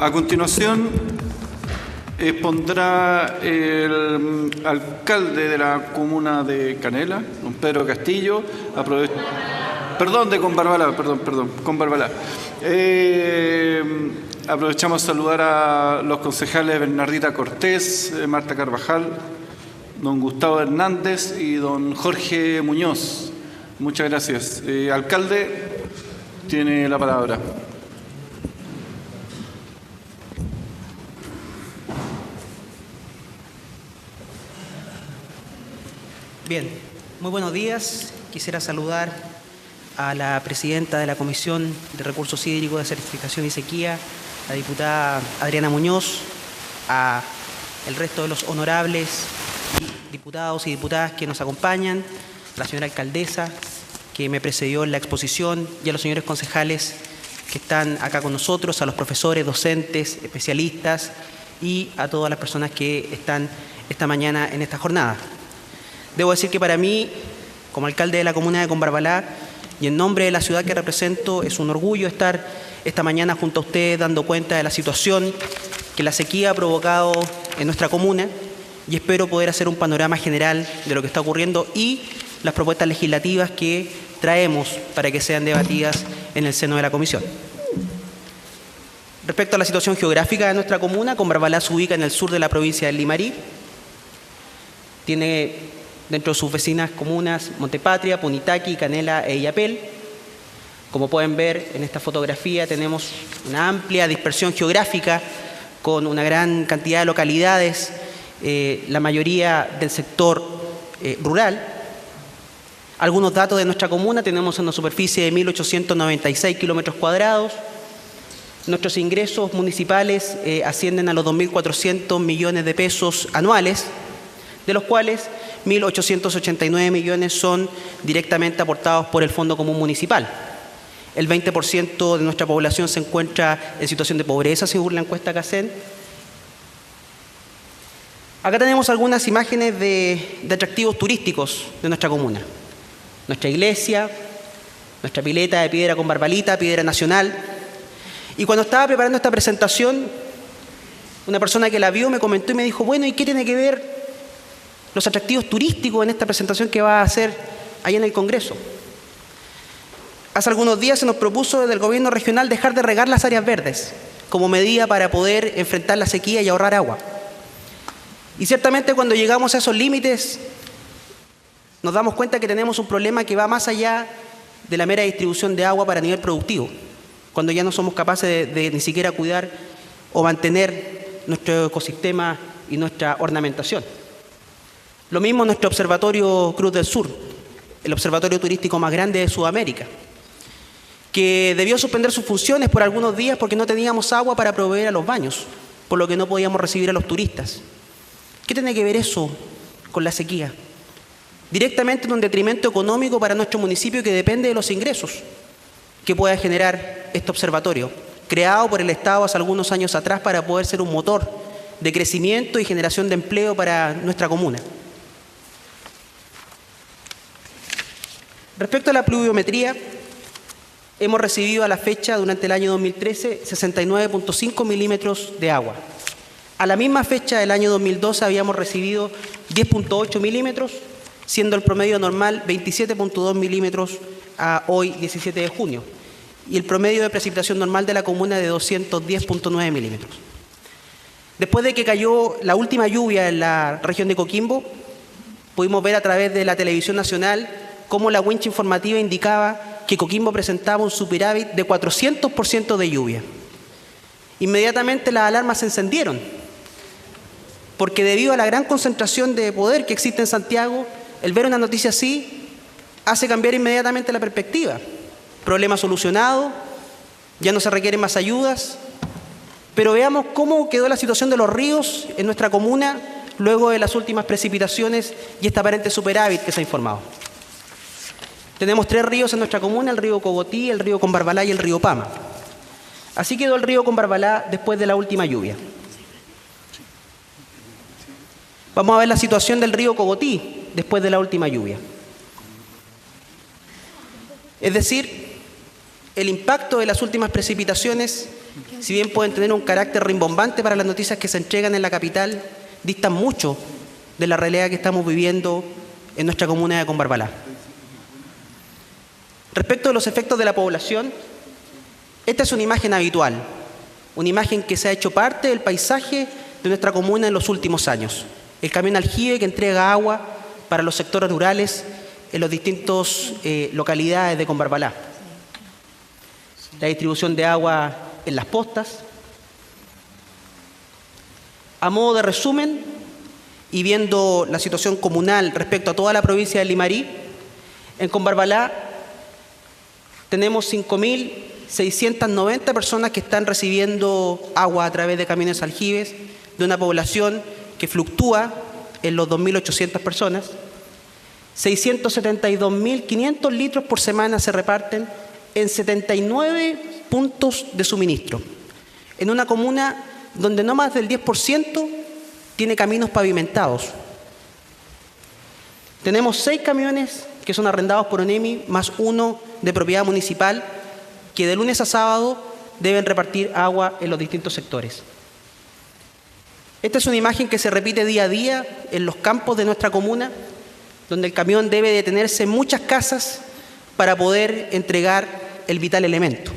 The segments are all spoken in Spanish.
A continuación, expondrá el alcalde de la comuna de Canela, don Pedro Castillo, de Combarbalá. Aprovechamos a saludar a los concejales Bernardita Cortés, Marta Carvajal, don Gustavo Hernández y don Jorge Muñoz. Muchas gracias. Alcalde, tiene la palabra. Bien, muy buenos días. Quisiera saludar a la presidenta de la Comisión de Recursos Hídricos, de Certificación y Sequía, la diputada Adriana Muñoz, a el resto de los honorables diputados y diputadas que nos acompañan, a la señora alcaldesa que me precedió en la exposición y a los señores concejales que están acá con nosotros, a los profesores, docentes, especialistas y a todas las personas que están esta mañana en esta jornada. Debo decir que para mí, como alcalde de la comuna de Combarbalá y en nombre de la ciudad que represento, es un orgullo estar esta mañana junto a ustedes dando cuenta de la situación que la sequía ha provocado en nuestra comuna y espero poder hacer un panorama general de lo que está ocurriendo y las propuestas legislativas que traemos para que sean debatidas en el seno de la comisión. Respecto a la situación geográfica de nuestra comuna, Combarbalá se ubica en el sur de la provincia del Limarí. Tiene dentro de sus vecinas comunas Montepatria, Punitaqui, Canela e Illapel. Como pueden ver en esta fotografía tenemos una amplia dispersión geográfica con una gran cantidad de localidades, la mayoría del sector rural. Algunos datos de nuestra comuna: tenemos una superficie de 1.896 kilómetros cuadrados. Nuestros ingresos municipales ascienden a los 2.400 millones de pesos anuales, de los cuales 1.889 millones son directamente aportados por el Fondo Común Municipal. El 20% de nuestra población se encuentra en situación de pobreza, según la encuesta CACEN. Acá tenemos algunas imágenes de atractivos turísticos de nuestra comuna. Nuestra iglesia, nuestra pileta de piedra con barbalita, piedra nacional. Y cuando estaba preparando esta presentación, una persona que la vio me comentó y me dijo: bueno, ¿y qué tiene que ver los atractivos turísticos en esta presentación que va a hacer allá en el Congreso? Hace algunos días se nos propuso desde el gobierno regional dejar de regar las áreas verdes como medida para poder enfrentar la sequía y ahorrar agua. Y ciertamente cuando llegamos a esos límites nos damos cuenta que tenemos un problema que va más allá de la mera distribución de agua para nivel productivo, cuando ya no somos capaces de ni siquiera cuidar o mantener nuestro ecosistema y nuestra ornamentación. Lo mismo nuestro Observatorio Cruz del Sur, el observatorio turístico más grande de Sudamérica, que debió suspender sus funciones por algunos días porque no teníamos agua para proveer a los baños, por lo que no podíamos recibir a los turistas. ¿Qué tiene que ver eso con la sequía? Directamente en un detrimento económico para nuestro municipio que depende de los ingresos que pueda generar este observatorio, creado por el Estado hace algunos años atrás para poder ser un motor de crecimiento y generación de empleo para nuestra comuna. Respecto a la pluviometría, hemos recibido a la fecha, durante el año 2013, 69.5 milímetros de agua. A la misma fecha del año 2012 habíamos recibido 10.8 milímetros, siendo el promedio normal 27.2 milímetros a hoy, 17 de junio, y el promedio de precipitación normal de la comuna de 210.9 milímetros. Después de que cayó la última lluvia en la región de Coquimbo, pudimos ver a través de la televisión nacional cómo la wincha informativa indicaba que Coquimbo presentaba un superávit de 400% de lluvia. Inmediatamente las alarmas se encendieron, porque debido a la gran concentración de poder que existe en Santiago, el ver una noticia así hace cambiar inmediatamente la perspectiva. Problema solucionado, ya no se requieren más ayudas, pero veamos cómo quedó la situación de los ríos en nuestra comuna luego de las últimas precipitaciones y este aparente superávit que se ha informado. Tenemos 3 ríos en nuestra comuna: el río Cogotí, el río Combarbalá y el río Pama. Así quedó el río Combarbalá después de la última lluvia. Vamos a ver la situación del río Cogotí después de la última lluvia. Es decir, el impacto de las últimas precipitaciones si bien pueden tener un carácter rimbombante para las noticias que se entregan en la capital, distan mucho de la realidad que estamos viviendo en nuestra comuna de Combarbalá. Respecto de los efectos de la población, esta es una imagen habitual, una imagen que se ha hecho parte del paisaje de nuestra comuna en los últimos años. El camión aljibe que entrega agua para los sectores rurales en las distintas localidades de Combarbalá. La distribución de agua en las postas. A modo de resumen, y viendo la situación comunal respecto a toda la provincia de Limarí, en Combarbalá tenemos 5.690 personas que están recibiendo agua a través de camiones aljibes, de una población que fluctúa en los 2.800 personas. 672.500 litros por semana se reparten en 79 puntos de suministro, en una comuna donde no más del 10% tiene caminos pavimentados. Tenemos 6 camiones que son arrendados por ONEMI, más uno de propiedad municipal, que de lunes a sábado deben repartir agua en los distintos sectores. Esta es una imagen que se repite día a día en los campos de nuestra comuna, donde el camión debe detenerse en muchas casas para poder entregar el vital elemento.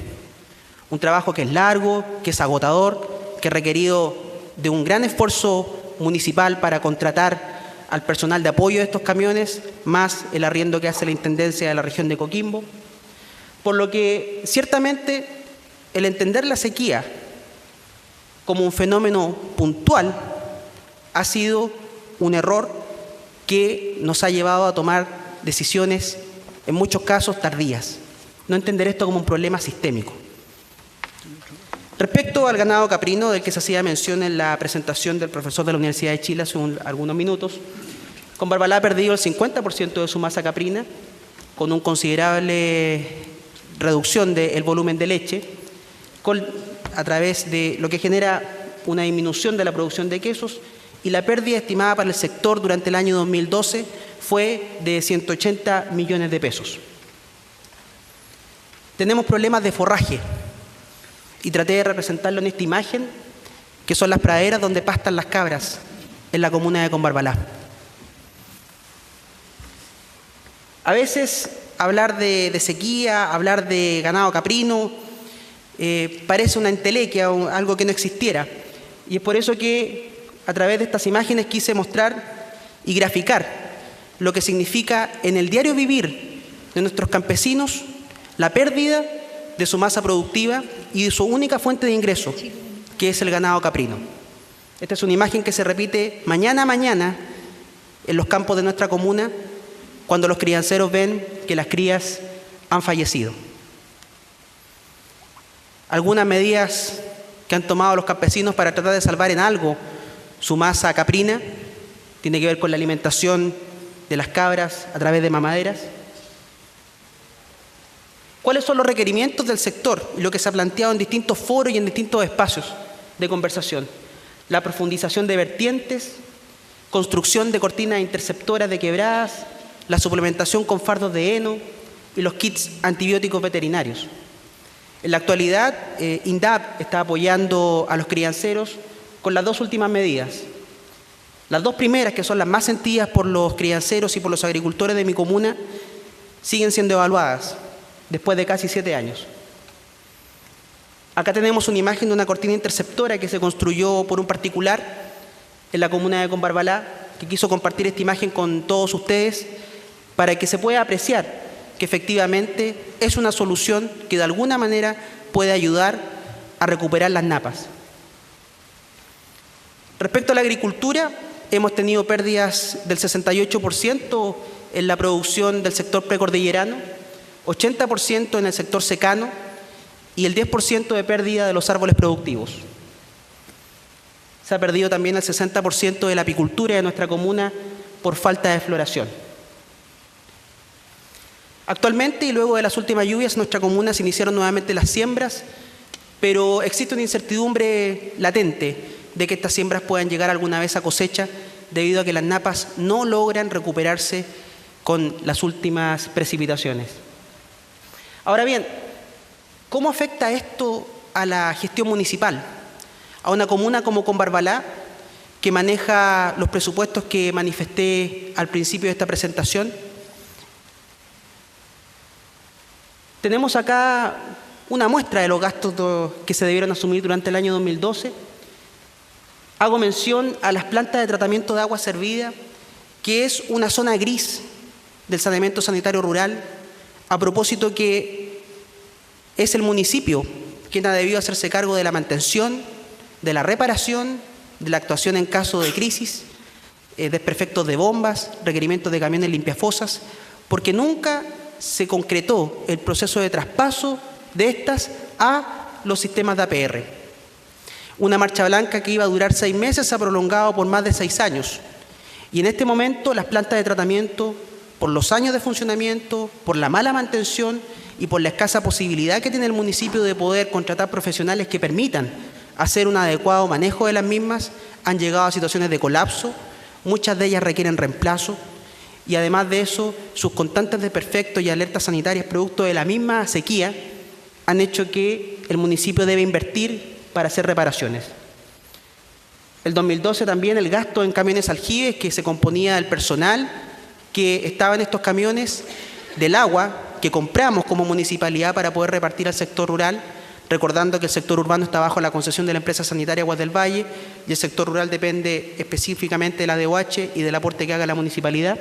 Un trabajo que es largo, que es agotador, que ha requerido de un gran esfuerzo municipal para contratar al personal de apoyo de estos camiones, más el arriendo que hace la Intendencia de la región de Coquimbo. Por lo que, ciertamente, el entender la sequía como un fenómeno puntual ha sido un error que nos ha llevado a tomar decisiones, en muchos casos, tardías. No entender esto como un problema sistémico. Respecto al ganado caprino, del que se hacía mención en la presentación del profesor de la Universidad de Chile hace algunos minutos, Combarbalá ha perdido el 50% de su masa caprina, con una considerable reducción del volumen de leche, a través de lo que genera una disminución de la producción de quesos, y la pérdida estimada para el sector durante el año 2012 fue de 180 millones de pesos. Tenemos problemas de forraje, y traté de representarlo en esta imagen, que son las praderas donde pastan las cabras en la comuna de Combarbalá. A veces hablar de sequía, hablar de ganado caprino, parece una entelequia o algo que no existiera. Y es por eso que a través de estas imágenes quise mostrar y graficar lo que significa en el diario vivir de nuestros campesinos la pérdida de su masa productiva y de su única fuente de ingreso, que es el ganado caprino. Esta es una imagen que se repite mañana a mañana en los campos de nuestra comuna, cuando los crianceros ven que las crías han fallecido. Algunas medidas que han tomado los campesinos para tratar de salvar en algo su masa caprina tiene que ver con la alimentación de las cabras a través de mamaderas. ¿Cuáles son los requerimientos del sector y lo que se ha planteado en distintos foros y en distintos espacios de conversación? La profundización de vertientes, construcción de cortinas interceptoras de quebradas, la suplementación con fardos de heno y los kits antibióticos veterinarios. En la actualidad, INDAP está apoyando a los crianceros con las 2 últimas medidas. Las 2 primeras, que son las más sentidas por los crianceros y por los agricultores de mi comuna, siguen siendo evaluadas después de casi 7 años. Acá tenemos una imagen de una cortina interceptora que se construyó por un particular en la comuna de Combarbalá, que quiso compartir esta imagen con todos ustedes para que se pueda apreciar que efectivamente es una solución que de alguna manera puede ayudar a recuperar las napas. Respecto a la agricultura, hemos tenido pérdidas del 68% en la producción del sector precordillerano, 80% en el sector secano y el 10% de pérdida de los árboles productivos. Se ha perdido también el 60% de la apicultura de nuestra comuna por falta de floración. Actualmente, y luego de las últimas lluvias, en nuestra comuna se iniciaron nuevamente las siembras, pero existe una incertidumbre latente de que estas siembras puedan llegar alguna vez a cosecha debido a que las napas no logran recuperarse con las últimas precipitaciones. Ahora bien, ¿cómo afecta esto a la gestión municipal, a una comuna como Combarbalá, que maneja los presupuestos que manifesté al principio de esta presentación. Tenemos acá una muestra de los gastos que se debieron asumir durante el año 2012. Hago mención a las plantas de tratamiento de agua servida, que es una zona gris del saneamiento sanitario rural, a propósito que es el municipio quien ha debido hacerse cargo de la mantención, de la reparación, de la actuación en caso de crisis, desperfectos de bombas, requerimientos de camiones limpiafosas, porque nunca se concretó el proceso de traspaso de estas a los sistemas de APR. Una marcha blanca que iba a durar 6 meses se ha prolongado por más de 6 años. Y en este momento las plantas de tratamiento, por los años de funcionamiento, por la mala mantención y por la escasa posibilidad que tiene el municipio de poder contratar profesionales que permitan hacer un adecuado manejo de las mismas, han llegado a situaciones de colapso, muchas de ellas requieren reemplazo, y además de eso, sus constantes desperfectos y alertas sanitarias producto de la misma sequía han hecho que el municipio debe invertir para hacer reparaciones. El 2012 también el gasto en camiones aljibes, que se componía del personal que estaba en estos camiones, del agua que compramos como municipalidad para poder repartir al sector rural, recordando que el sector urbano está bajo la concesión de la empresa sanitaria Aguas del Valle y el sector rural depende específicamente de la DOH y del aporte que haga la municipalidad.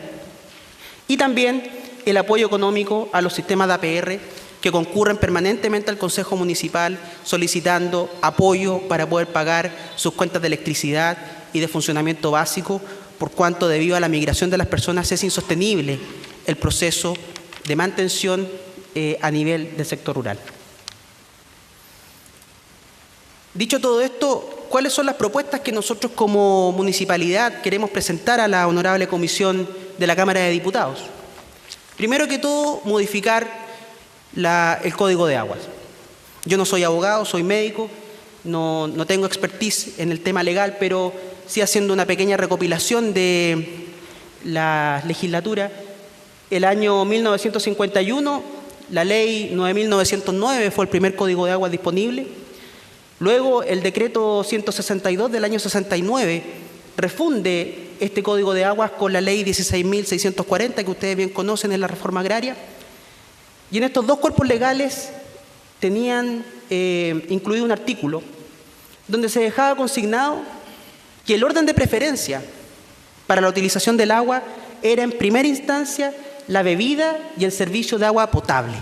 Y también el apoyo económico a los sistemas de APR que concurren permanentemente al Consejo Municipal solicitando apoyo para poder pagar sus cuentas de electricidad y de funcionamiento básico, por cuanto debido a la migración de las personas es insostenible el proceso de mantención a nivel del sector rural. Dicho todo esto, ¿cuáles son las propuestas que nosotros como municipalidad queremos presentar a la honorable comisión de la Cámara de Diputados? Primero que todo, modificar el Código de Aguas. Yo no soy abogado, soy médico, no tengo expertise en el tema legal, pero sí haciendo una pequeña recopilación de la legislatura. El año 1951, la ley 9.909 fue el primer Código de Aguas disponible. Luego, el decreto 162 del año 69 refunde este Código de Aguas con la ley 16.640, que ustedes bien conocen, en la reforma agraria. Y en estos dos cuerpos legales tenían incluido un artículo donde se dejaba consignado que el orden de preferencia para la utilización del agua era en primera instancia la bebida y el servicio de agua potable.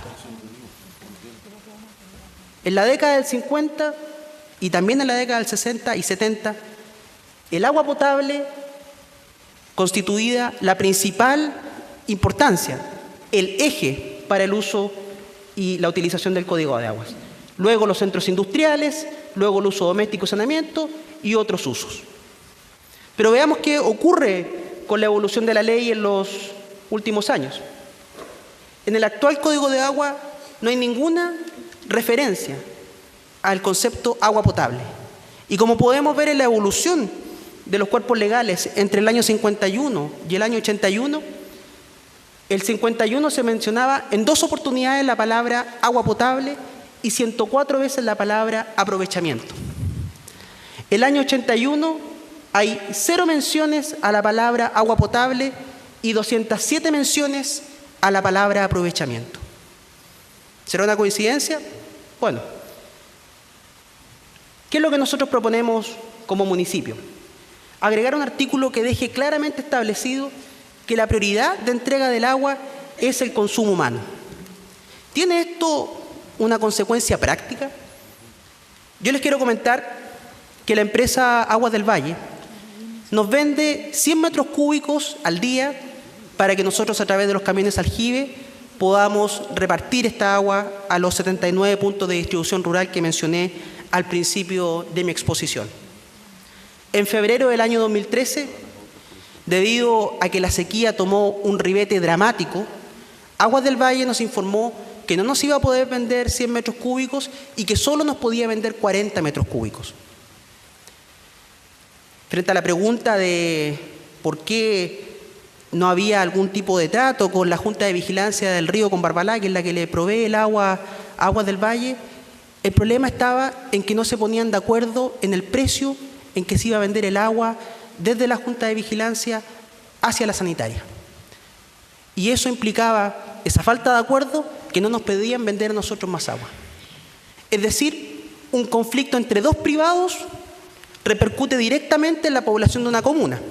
En la década del 50 y también en la década del 60 y 70, el agua potable constituía la principal importancia, el eje para el uso y la utilización del Código de Aguas. Luego los centros industriales, luego el uso doméstico y saneamiento y otros usos. Pero veamos qué ocurre con la evolución de la ley en los últimos años. En el actual Código de Agua no hay ninguna referencia al concepto agua potable. Y como podemos ver en la evolución de los cuerpos legales entre el año 51 y el año 81, el 51 se mencionaba en 2 oportunidades la palabra agua potable y 104 veces la palabra aprovechamiento. El año 81 hay 0 menciones a la palabra agua potable y 207 menciones a la palabra aprovechamiento. ¿Será una coincidencia? Bueno, ¿qué es lo que nosotros proponemos como municipio? Agregar un artículo que deje claramente establecido que la prioridad de entrega del agua es el consumo humano. ¿Tiene esto una consecuencia práctica? Yo les quiero comentar que la empresa Aguas del Valle nos vende 100 metros cúbicos al día para que nosotros a través de los camiones aljibe podamos repartir esta agua a los 79 puntos de distribución rural que mencioné al principio de mi exposición. En febrero del año 2013, debido a que la sequía tomó un ribete dramático, Aguas del Valle nos informó que no nos iba a poder vender 100 metros cúbicos y que solo nos podía vender 40 metros cúbicos. Frente a la pregunta de por qué no había algún tipo de trato con la Junta de Vigilancia del Río Combarbalá, que es la que le provee el agua a Aguas del Valle, El problema estaba en que no se ponían de acuerdo en el precio en que se iba a vender el agua desde la Junta de Vigilancia hacia la sanitaria. Y eso implicaba, esa falta de acuerdo, que no nos pedían vender a nosotros más agua. Es decir, un conflicto entre dos privados repercute directamente en la población de una comuna.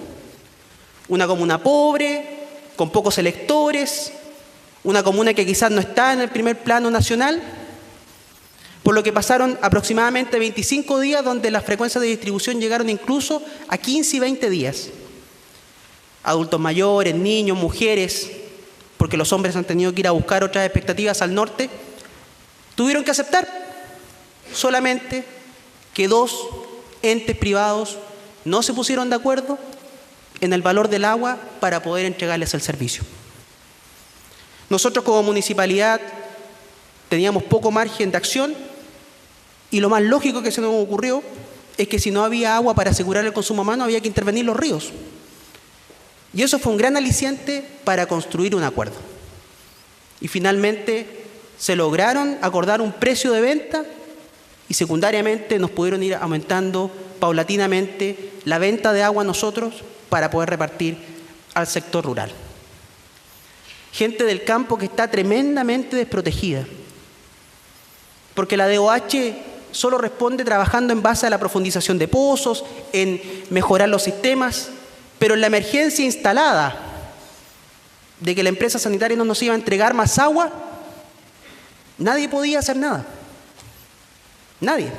Una comuna pobre, con pocos electores, una comuna que quizás no está en el primer plano nacional, por lo que pasaron aproximadamente 25 días donde las frecuencias de distribución llegaron incluso a 15 y 20 días. Adultos mayores, niños, mujeres, porque los hombres han tenido que ir a buscar otras expectativas al norte, tuvieron que aceptar solamente que dos entes privados no se pusieron de acuerdo en el valor del agua para poder entregarles el servicio. Nosotros como municipalidad teníamos poco margen de acción y lo más lógico que se nos ocurrió es que si no había agua para asegurar el consumo humano había que intervenir los ríos. Y eso fue un gran aliciente para construir un acuerdo. Y finalmente se lograron acordar un precio de venta y secundariamente nos pudieron ir aumentando paulatinamente la venta de agua a nosotros para poder repartir al sector rural. Gente del campo que está tremendamente desprotegida, porque la DOH solo responde trabajando en base a la profundización de pozos, en mejorar los sistemas, pero en la emergencia instalada de que la empresa sanitaria no nos iba a entregar más agua, nadie podía hacer nada. Nadie.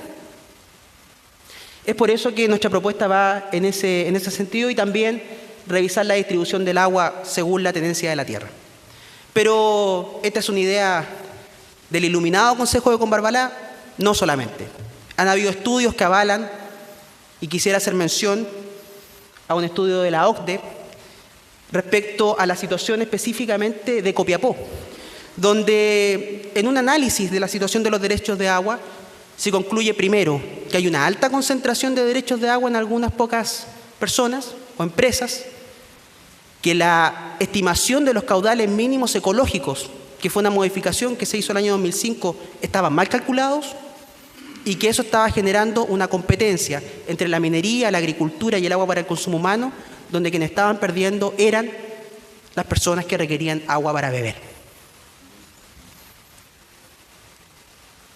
Es por eso que nuestra propuesta va en ese sentido y también revisar la distribución del agua según la tenencia de la tierra. Pero esta es una idea del iluminado Consejo de Combarbalá, no solamente. Han habido estudios que avalan, y quisiera hacer mención a un estudio de la OCDE respecto a la situación específicamente de Copiapó, donde en un análisis de la situación de los derechos de agua se concluye primero que hay una alta concentración de derechos de agua en algunas pocas personas o empresas, que la estimación de los caudales mínimos ecológicos, que fue una modificación que se hizo el año 2005, estaban mal calculados y que eso estaba generando una competencia entre la minería, la agricultura y el agua para el consumo humano, donde quienes estaban perdiendo eran las personas que requerían agua para beber.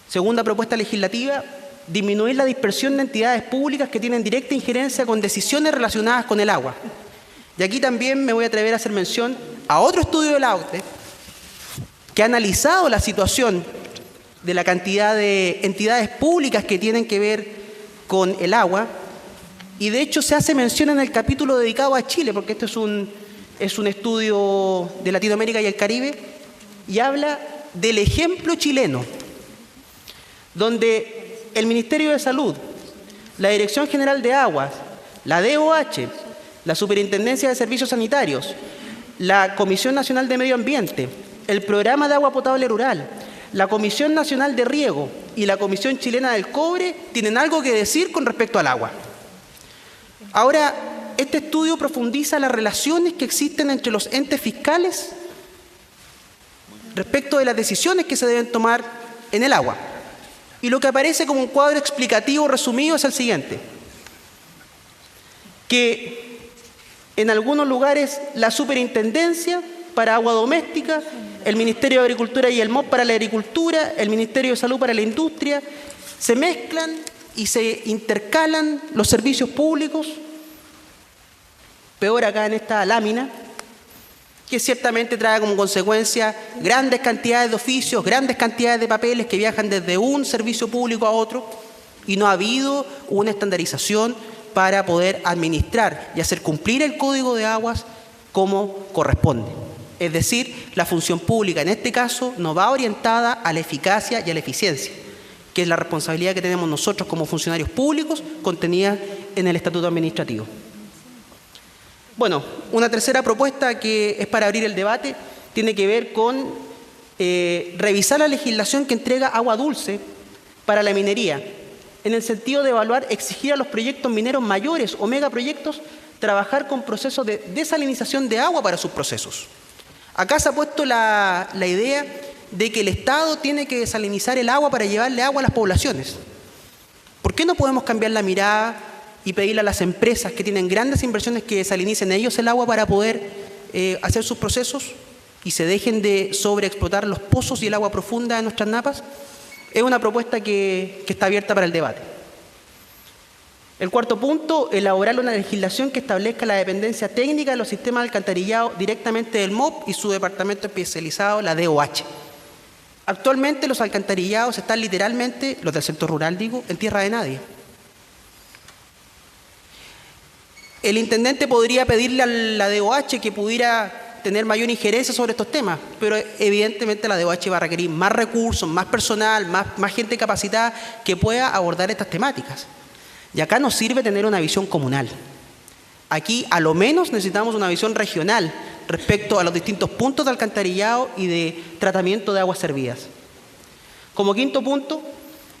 Segunda propuesta legislativa, disminuir la dispersión de entidades públicas que tienen directa injerencia con decisiones relacionadas con el agua. Y aquí también me voy a atrever a hacer mención a otro estudio de la OCDE que ha analizado la situación de la cantidad de entidades públicas que tienen que ver con el agua, y de hecho se hace mención en el capítulo dedicado a Chile, porque este es un estudio de Latinoamérica y el Caribe, y habla del ejemplo chileno, donde el Ministerio de Salud, la Dirección General de Aguas, la DOH, la Superintendencia de Servicios Sanitarios, la Comisión Nacional de Medio Ambiente, el Programa de Agua Potable Rural, la Comisión Nacional de Riego y la Comisión Chilena del Cobre tienen algo que decir con respecto al agua. Ahora, este estudio profundiza las relaciones que existen entre los entes fiscales respecto de las decisiones que se deben tomar en el agua. Y lo que aparece como un cuadro explicativo resumido es el siguiente: que en algunos lugares la Superintendencia para Agua Doméstica, el Ministerio de Agricultura y el MOP para la Agricultura, el Ministerio de Salud para la Industria, se mezclan y se intercalan los servicios públicos. Peor acá en esta lámina, que ciertamente trae como consecuencia grandes cantidades de oficios, grandes cantidades de papeles que viajan desde un servicio público a otro, y no ha habido una estandarización para poder administrar y hacer cumplir el Código de Aguas como corresponde. Es decir, la función pública en este caso no va orientada a la eficacia y a la eficiencia, que es la responsabilidad que tenemos nosotros como funcionarios públicos contenida en el Estatuto Administrativo. Bueno, una tercera propuesta que es para abrir el debate tiene que ver con revisar la legislación que entrega agua dulce para la minería, en el sentido de exigir a los proyectos mineros mayores o megaproyectos trabajar con procesos de desalinización de agua para sus procesos. Acá se ha puesto la idea de que el Estado tiene que desalinizar el agua para llevarle agua a las poblaciones. ¿Por qué no podemos cambiar la mirada y pedirle a las empresas que tienen grandes inversiones que desalinicen ellos el agua para poder hacer sus procesos y se dejen de sobreexplotar los pozos y el agua profunda de nuestras napas? Es una propuesta que está abierta para el debate. El cuarto punto, elaborar una legislación que establezca la dependencia técnica de los sistemas de alcantarillado directamente del MOP y su departamento especializado, la DOH. Actualmente los alcantarillados están literalmente, los del sector rural digo, en tierra de nadie. El intendente podría pedirle a la DOH que pudiera tener mayor injerencia sobre estos temas, pero evidentemente la DOH va a requerir más recursos, más personal, más gente capacitada que pueda abordar estas temáticas. Y acá nos sirve tener una visión comunal. Aquí, a lo menos, necesitamos una visión regional respecto a los distintos puntos de alcantarillado y de tratamiento de aguas servidas. Como quinto punto,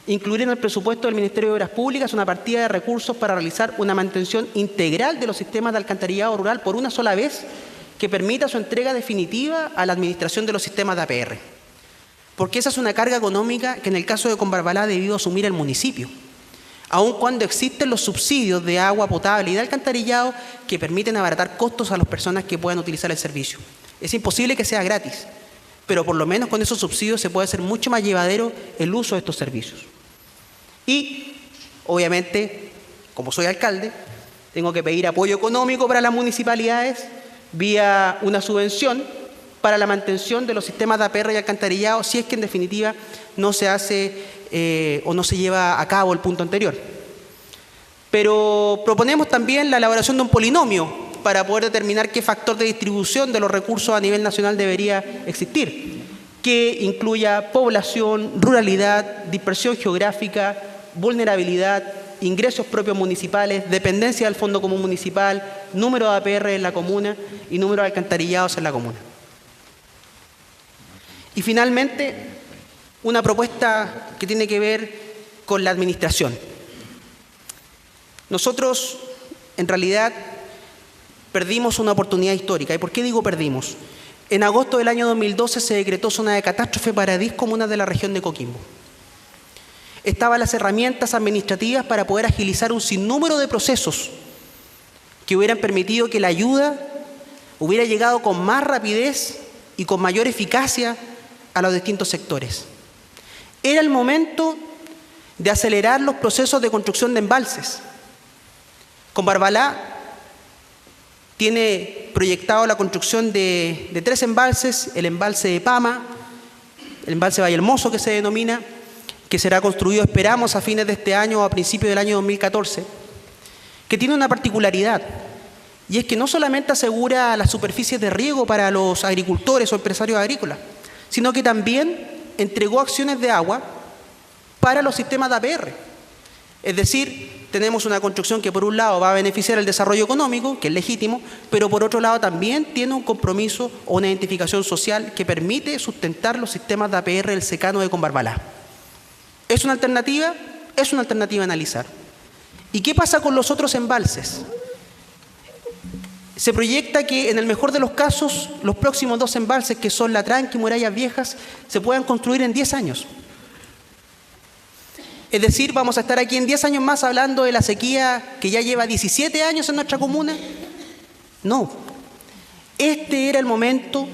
incluir en el presupuesto del Ministerio de Obras Públicas una partida de recursos para realizar una mantención integral de los sistemas de alcantarillado rural por una sola vez que permita su entrega definitiva a la administración de los sistemas de APR. Porque esa es una carga económica que en el caso de Combarbalá ha debido asumir el municipio, aun cuando existen los subsidios de agua potable y de alcantarillado que permiten abaratar costos a las personas que puedan utilizar el servicio. Es imposible que sea gratis, pero por lo menos con esos subsidios se puede hacer mucho más llevadero el uso de estos servicios. Y, obviamente, como soy alcalde, tengo que pedir apoyo económico para las municipalidades vía una subvención para la mantención de los sistemas de APR y alcantarillado, si es que en definitiva no se hace o no se lleva a cabo el punto anterior. Pero proponemos también la elaboración de un polinomio para poder determinar qué factor de distribución de los recursos a nivel nacional debería existir, que incluya población, ruralidad, dispersión geográfica, vulnerabilidad, ingresos propios municipales, dependencia del Fondo Común Municipal, número de APR en la comuna y número de alcantarillados en la comuna. Y finalmente, una propuesta que tiene que ver con la administración. Nosotros, en realidad, perdimos una oportunidad histórica. ¿Y por qué digo perdimos? En agosto del año 2012 se decretó zona de catástrofe para 10 comunas de la región de Coquimbo. Estaban las herramientas administrativas para poder agilizar un sinnúmero de procesos que hubieran permitido que la ayuda hubiera llegado con más rapidez y con mayor eficacia a los distintos sectores. Era el momento de acelerar los procesos de construcción de embalses. Combarbalá tiene proyectado la construcción de 3 embalses, el embalse de Pama, el embalse Valle Hermoso que se denomina, que será construido, esperamos, a fines de este año o a principios del año 2014, que tiene una particularidad, y es que no solamente asegura las superficies de riego para los agricultores o empresarios agrícolas, sino que también entregó acciones de agua para los sistemas de APR. Es decir, tenemos una construcción que por un lado va a beneficiar el desarrollo económico, que es legítimo, pero por otro lado también tiene un compromiso o una identificación social que permite sustentar los sistemas de APR del secano de Combarbalá. ¿Es una alternativa? Es una alternativa a analizar. ¿Y qué pasa con los otros embalses? Se proyecta que en el mejor de los casos, los próximos 2 embalses, que son La Tranca y Murallas Viejas, se puedan construir en 10 años. Es decir, vamos a estar aquí en 10 años más hablando de la sequía que ya lleva 17 años en nuestra comuna. No. Este era el momento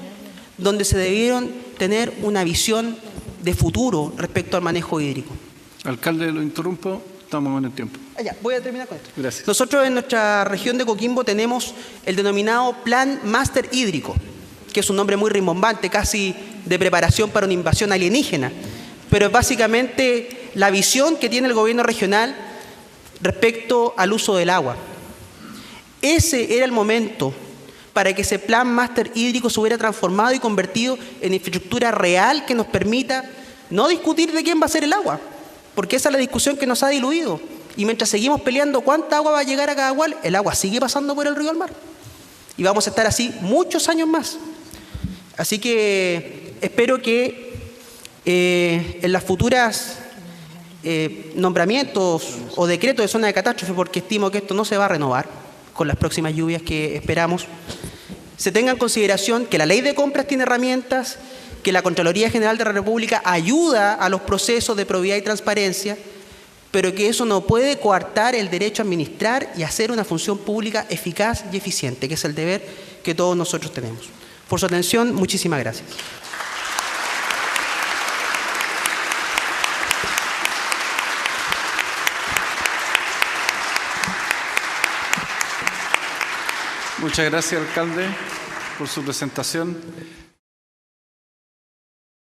donde se debieron tener una visión de futuro respecto al manejo hídrico. Alcalde, lo interrumpo, estamos en el tiempo. Ya, voy a terminar con esto. Gracias. Nosotros en nuestra región de Coquimbo tenemos el denominado Plan Máster Hídrico, que es un nombre muy rimbombante, casi de preparación para una invasión alienígena, pero es básicamente la visión que tiene el gobierno regional respecto al uso del agua. Ese era el momento para que ese Plan Máster Hídrico se hubiera transformado y convertido en infraestructura real que nos permita no discutir de quién va a ser el agua, porque esa es la discusión que nos ha diluido. Y mientras seguimos peleando cuánta agua va a llegar a cada cual, el agua sigue pasando por el río al mar. Y vamos a estar así muchos años más. Así que espero que en las futuras nombramientos o decretos de zona de catástrofe, porque estimo que esto no se va a renovar con las próximas lluvias que esperamos, se tenga en consideración que la ley de compras tiene herramientas, que la Contraloría General de la República ayuda a los procesos de probidad y transparencia, pero que eso no puede coartar el derecho a administrar y hacer una función pública eficaz y eficiente, que es el deber que todos nosotros tenemos. Por su atención, muchísimas gracias. Muchas gracias, alcalde, por su presentación.